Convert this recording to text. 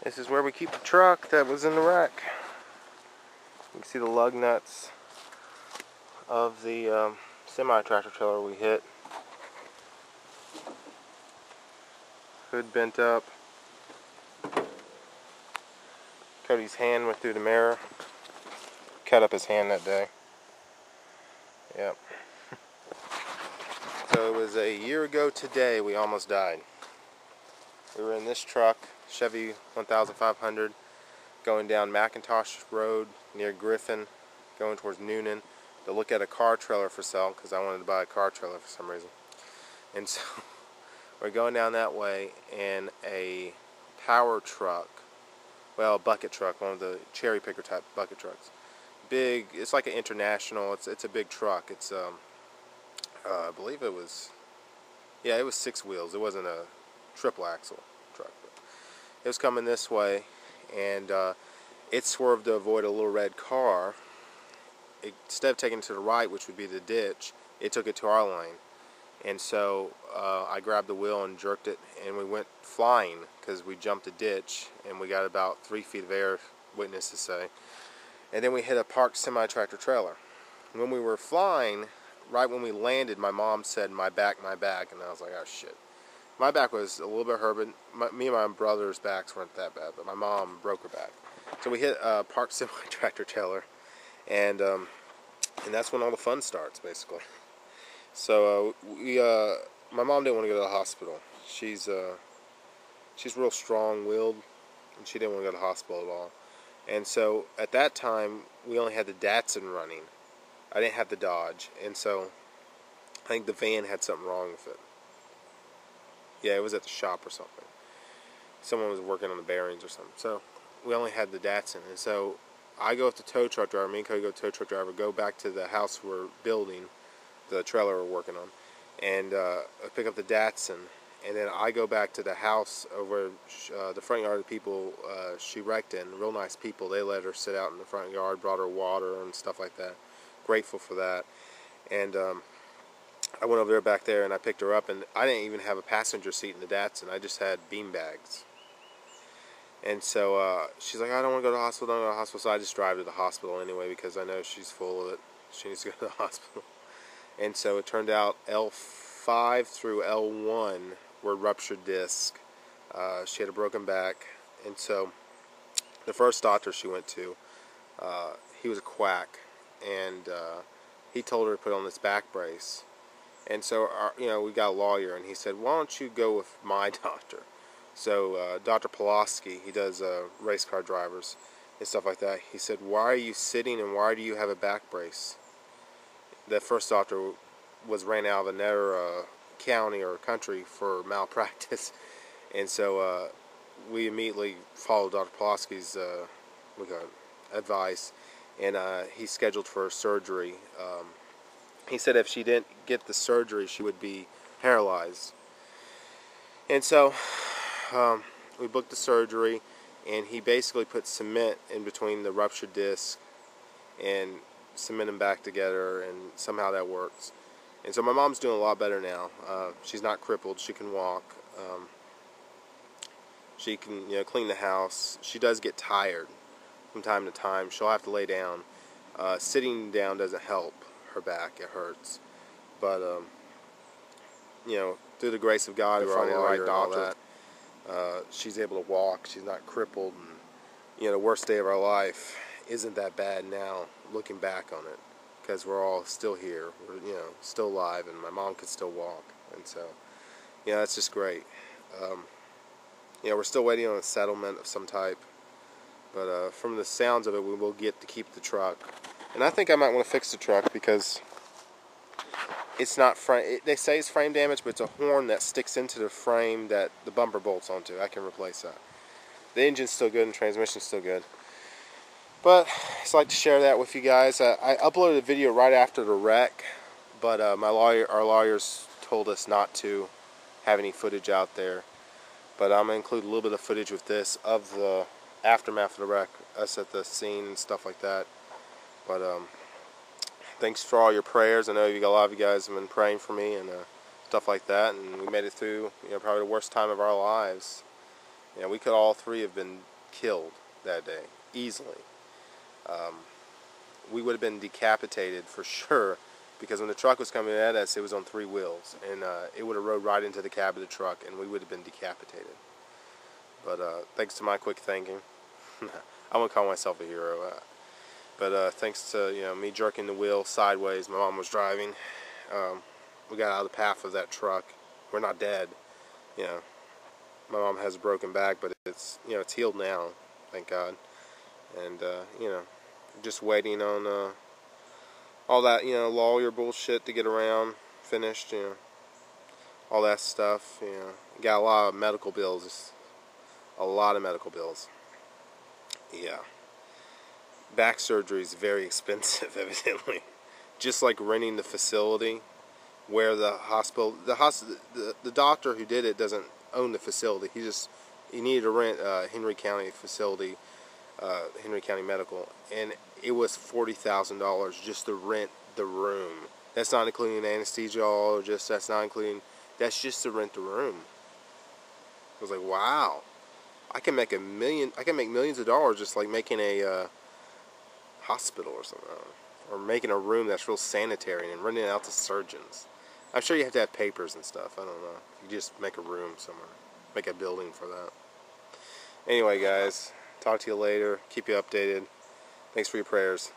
This is where we keep the truck that was in the wreck. You can see the lug nuts of the semi-tractor trailer we hit. Hood bent up. Cody's hand went through the mirror. Cut up his hand that day. Yep. So it was a year ago today we almost died. We were in this truck, Chevy 1500, going down McIntosh Road near Griffin, going towards Noonan, to look at a car trailer for sale, because I wanted to buy a car trailer for some reason. And so we're going down that way, and a power truck, well, a bucket truck, one of the cherry picker type bucket trucks. Big, it's like an international, it's a big truck. It's I believe it was, yeah, it was 6 wheels. It wasn't a triple axle truck, but it was coming this way, and it swerved to avoid a little red car. Instead of taking it to the right, which would be the ditch, it took it to our lane. And so I grabbed the wheel and jerked it, and we went flying because we jumped a ditch, and we got about 3 feet of air, witnesses say. And then we hit a parked semi-tractor trailer. When we were flying, right when we landed, my mom said, my back, and I was like, oh shit. My back was a little bit hurt, but me and my brother's backs weren't that bad, but my mom broke her back. So we hit a parked semi-tractor trailer, and that's when all the fun starts, basically. So my mom didn't want to go to the hospital. She's real strong-willed, and she didn't want to go to the hospital at all. And so at that time, we only had the Datsun running. I didn't have the Dodge, and so I think the van had something wrong with it. Yeah, it was at the shop or something. Someone was working on the bearings or something. So we only had the Datsun, and so I go with the tow truck driver. Me and Cody go with the tow truck driver, go back to the house we're building, the trailer we're working on, and I pick up the Datsun, and then I go back to the house over the front yard of the people she wrecked in. Real nice people. They let her sit out in the front yard, brought her water and stuff like that. Grateful for that. And I went over there back there, and I picked her up, and I didn't even have a passenger seat in the Datsun. I just had bean bags. And so she's like, I don't want to go to the hospital, don't go to the hospital. So I just drive to the hospital anyway, because I know she's full of it. She needs to go to the hospital. And so it turned out L5 through L1 were ruptured discs. She had a broken back. And so the first doctor she went to, he was a quack. And he told her to put on this back brace. And so, we got a lawyer, and he said, why don't you go with my doctor? So Dr. Pulaski, he does race car drivers and stuff like that. He said, why are you sitting, and why do you have a back brace? The first doctor ran out of another county or country for malpractice. And so we immediately followed Dr. Pulaski's advice, and he's scheduled for surgery. He said if she didn't get the surgery, she would be paralyzed. And so we booked the surgery, and he basically put cement in between the ruptured disc and cement them back together, and somehow that works. And so my mom's doing a lot better now. She's not crippled. She can walk. She can clean the house. She does get tired from time to time. She'll have to lay down. Sitting down doesn't help her back. It hurts. But through the grace of God and finding the right doctor, she's able to walk. She's not crippled, and the worst day of our life isn't that bad now, looking back on it, because we're all still here. We're still alive, and my mom could still walk, and so that's just great. We're still waiting on a settlement of some type, but from the sounds of it, we will get to keep the truck. And I think I might want to fix the truck, because it's not frame. They say it's frame damage, but it's a horn that sticks into the frame that the bumper bolts onto. I can replace that. The engine's still good and the transmission's still good. But I just like to share that with you guys. I uploaded a video right after the wreck, but our lawyers told us not to have any footage out there. But I'm going to include a little bit of footage with this of the aftermath of the wreck, us at the scene and stuff like that. But thanks for all your prayers. I know a lot of you guys have been praying for me and stuff like that, and we made it through probably the worst time of our lives. You know, we could all three have been killed that day, easily. We would have been decapitated for sure, because when the truck was coming at us, it was on 3 wheels, and it would have rode right into the cab of the truck, and we would have been decapitated. But thanks to my quick thinking, I wouldn't call myself a hero, but thanks to, you know, me jerking the wheel sideways, my mom was driving, we got out of the path of that truck. We're not dead, you know. My mom has a broken back, but it's, you know, it's healed now, thank God. And you know, just waiting on all that, you know, lawyer bullshit to get around, finished, you know, all that stuff, you know. Got a lot of medical bills, a lot of medical bills. Yeah. Back surgery is very expensive, evidently. Just like renting the facility where the hospital, the doctor who did it doesn't own the facility. He needed to rent Henry County facility, Henry County Medical, and it was $40,000 just to rent the room. That's not including an anesthesiologist. That's just to rent the room. I was like, wow, I can make millions of dollars just like making a hospital or something, or making a room that's real sanitary and renting it out to surgeons. I'm sure you have to have papers and stuff. I don't know. You just make a room somewhere, make a building for that. Anyway, guys, talk to you later. Keep you updated. Thanks for your prayers.